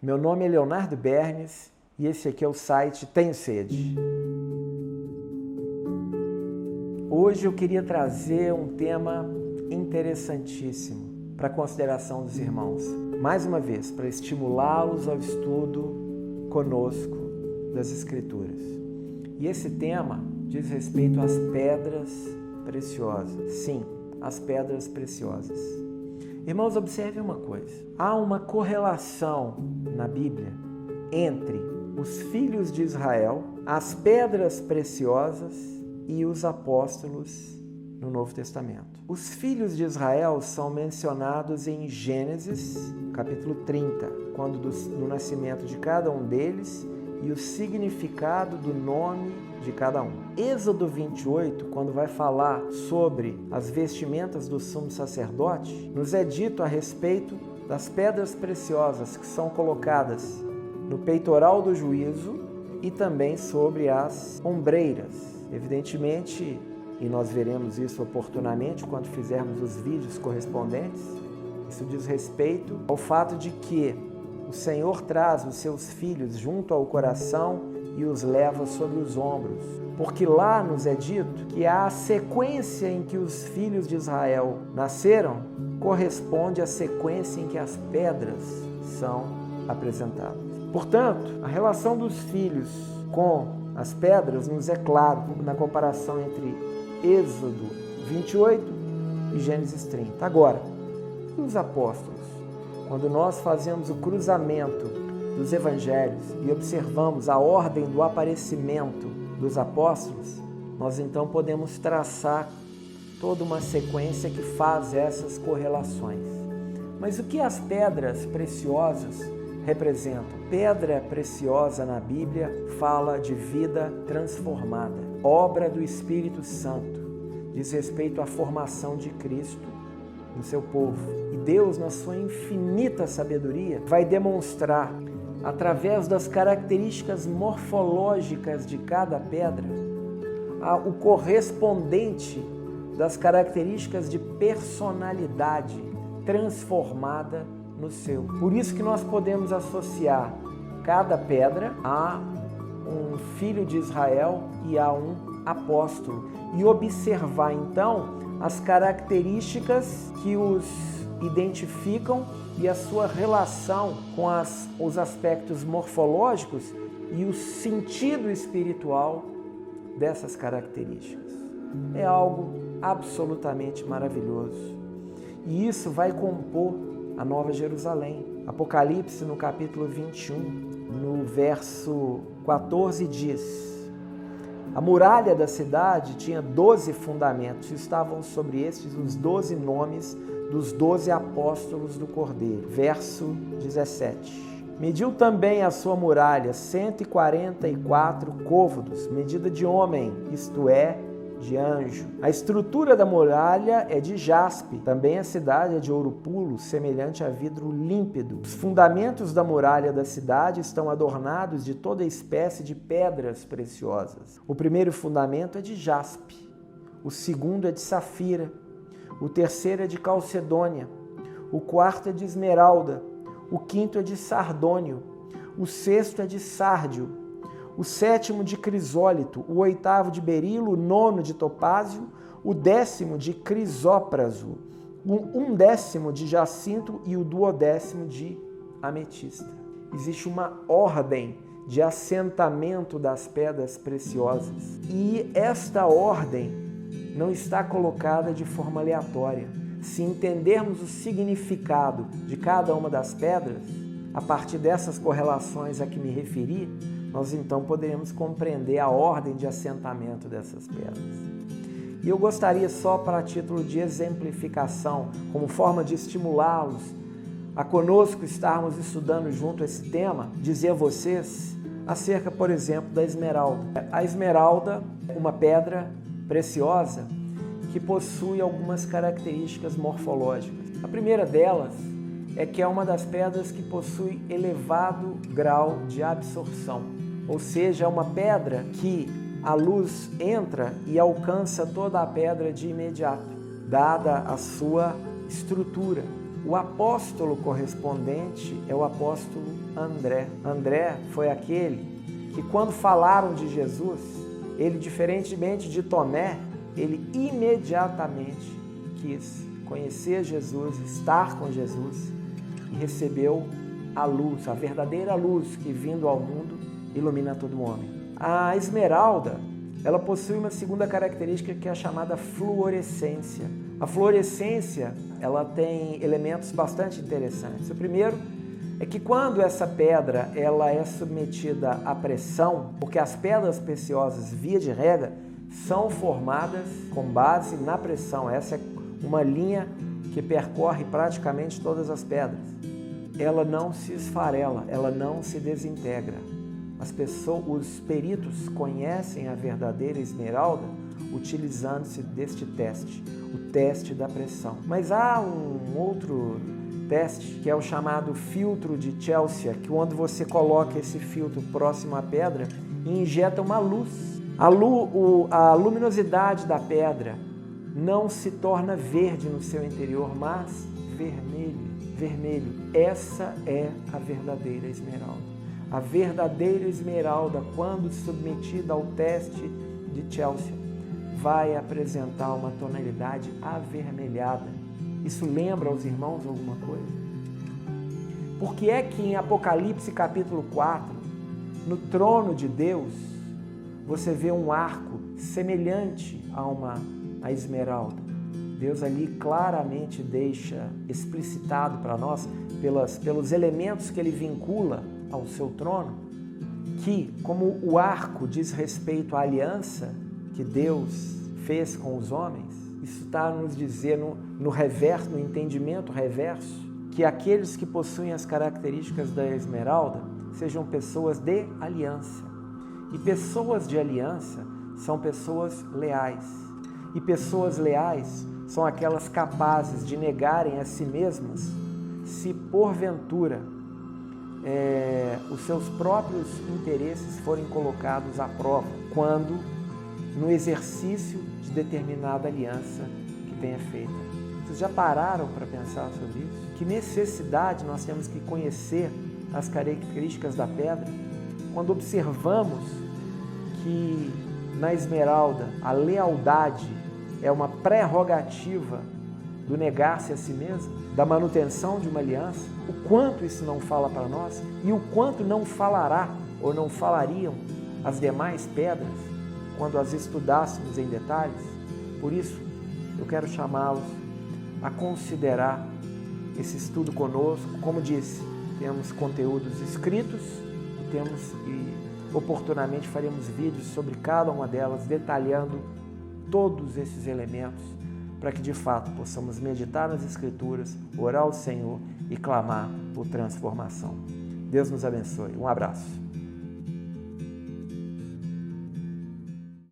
Meu nome é Leonardo Bernes e esse aqui é o site Tenho Sede. Hoje eu queria trazer um tema interessantíssimo para a consideração dos irmãos. Mais uma vez, para estimulá-los ao estudo conosco das Escrituras. E esse tema diz respeito às pedras preciosas. Sim, as pedras preciosas. Irmãos, observem uma coisa. Há uma correlação na Bíblia entre os filhos de Israel, as pedras preciosas e os apóstolos no Novo Testamento. Os filhos de Israel são mencionados em Gênesis, capítulo 30, quando do nascimento de cada um deles e o significado do nome de cada um. Êxodo 28, quando vai falar sobre as vestimentas do sumo sacerdote, nos é dito a respeito das pedras preciosas que são colocadas no peitoral do juízo e também sobre as ombreiras. Evidentemente, e nós veremos isso oportunamente quando fizermos os vídeos correspondentes, isso diz respeito ao fato de que o Senhor traz os seus filhos junto ao coração e os leva sobre os ombros. Porque lá nos é dito que a sequência em que os filhos de Israel nasceram corresponde à sequência em que as pedras são apresentadas. Portanto, a relação dos filhos com as pedras nos é claro na comparação entre Êxodo 28 e Gênesis 30. Agora, e os apóstolos? Quando nós fazemos o cruzamento dos evangelhos e observamos a ordem do aparecimento dos apóstolos, nós então podemos traçar toda uma sequência que faz essas correlações. Mas o que as pedras preciosas representam? Pedra preciosa na Bíblia fala de vida transformada, obra do Espírito Santo, diz respeito à formação de Cristo no seu povo. E Deus, na sua infinita sabedoria, vai demonstrar, através das características morfológicas de cada pedra, o correspondente das características de personalidade transformada no seu. Por isso que nós podemos associar cada pedra a um filho de Israel e a um apóstolo e observar então as características que os identificam e a sua relação com os aspectos morfológicos e o sentido espiritual dessas características. É algo absolutamente maravilhoso. E isso vai compor a Nova Jerusalém. Apocalipse, no capítulo 21, no verso 14, diz: a muralha da cidade tinha 12 fundamentos, estavam sobre estes os 12 nomes dos 12 apóstolos do Cordeiro. Verso 17. Mediu também a sua muralha 144 côvados, medida de homem, isto é, de anjo. A estrutura da muralha é de jaspe, também a cidade é de ouro puro, semelhante a vidro límpido. Os fundamentos da muralha da cidade estão adornados de toda espécie de pedras preciosas. O primeiro fundamento é de jaspe, o segundo é de safira, o terceiro é de calcedônia, o quarto é de esmeralda, o quinto é de sardônio, o sexto é de sárdio, o sétimo de crisólito, o oitavo de berilo, o nono de topázio, o décimo de crisópraso, um décimo de jacinto e o duodécimo de ametista. Existe uma ordem de assentamento das pedras preciosas e esta ordem não está colocada de forma aleatória. Se entendermos o significado de cada uma das pedras, a partir dessas correlações a que me referi, nós então poderemos compreender a ordem de assentamento dessas pedras. E eu gostaria só, para título de exemplificação, como forma de estimulá-los a conosco estarmos estudando junto esse tema, dizer a vocês acerca, por exemplo, da esmeralda. A esmeralda é uma pedra preciosa que possui algumas características morfológicas. A primeira delas é que é uma das pedras que possui elevado grau de absorção, ou seja, é uma pedra que a luz entra e alcança toda a pedra de imediato, dada a sua estrutura. O apóstolo correspondente é o apóstolo André. André foi aquele que, quando falaram de Jesus, ele, diferentemente de Tomé, ele imediatamente quis conhecer Jesus, estar com Jesus e recebeu a luz, a verdadeira luz que, vindo ao mundo, ilumina todo homem. A esmeralda, ela possui uma segunda característica que é a chamada fluorescência. A fluorescência, ela tem elementos bastante interessantes. O primeiro é que quando essa pedra ela é submetida à pressão, porque as pedras preciosas, via de regra, são formadas com base na pressão. Essa é uma linha que percorre praticamente todas as pedras. Ela não se esfarela, ela não se desintegra. Os peritos conhecem a verdadeira esmeralda utilizando-se deste teste, o teste da pressão. Mas há um outro teste que é o chamado filtro de Chelsea, que quando você coloca esse filtro próximo à pedra e injeta uma luz, a luminosidade da pedra não se torna verde no seu interior, mas vermelho. Essa é a verdadeira esmeralda. A verdadeira esmeralda, quando submetida ao teste de Chelsea, vai apresentar uma tonalidade avermelhada. Isso lembra aos irmãos alguma coisa? Por que é que em Apocalipse capítulo 4, no trono de Deus, você vê um arco semelhante a esmeralda? Deus ali claramente deixa explicitado para nós, pelos elementos que ele vincula ao seu trono, que, como o arco diz respeito à aliança que Deus fez com os homens, isso está a nos dizer no reverso, no entendimento reverso, que aqueles que possuem as características da esmeralda sejam pessoas de aliança. E pessoas de aliança são pessoas leais. E pessoas leais são aquelas capazes de negarem a si mesmas se porventura os seus próprios interesses forem colocados à prova, quando no exercício de determinada aliança que tenha feita. Vocês já pararam para pensar sobre isso? Que necessidade nós temos que conhecer as características da pedra quando observamos que na esmeralda a lealdade é uma prerrogativa do negar-se a si mesmo, da manutenção de uma aliança, o quanto isso não fala para nós e o quanto não falará ou não falariam as demais pedras quando as estudássemos em detalhes. Por isso, eu quero chamá-los a considerar esse estudo conosco. Como disse, temos conteúdos escritos e oportunamente faremos vídeos sobre cada uma delas, detalhando todos esses elementos, para que de fato possamos meditar nas Escrituras, orar ao Senhor e clamar por transformação. Deus nos abençoe. Um abraço.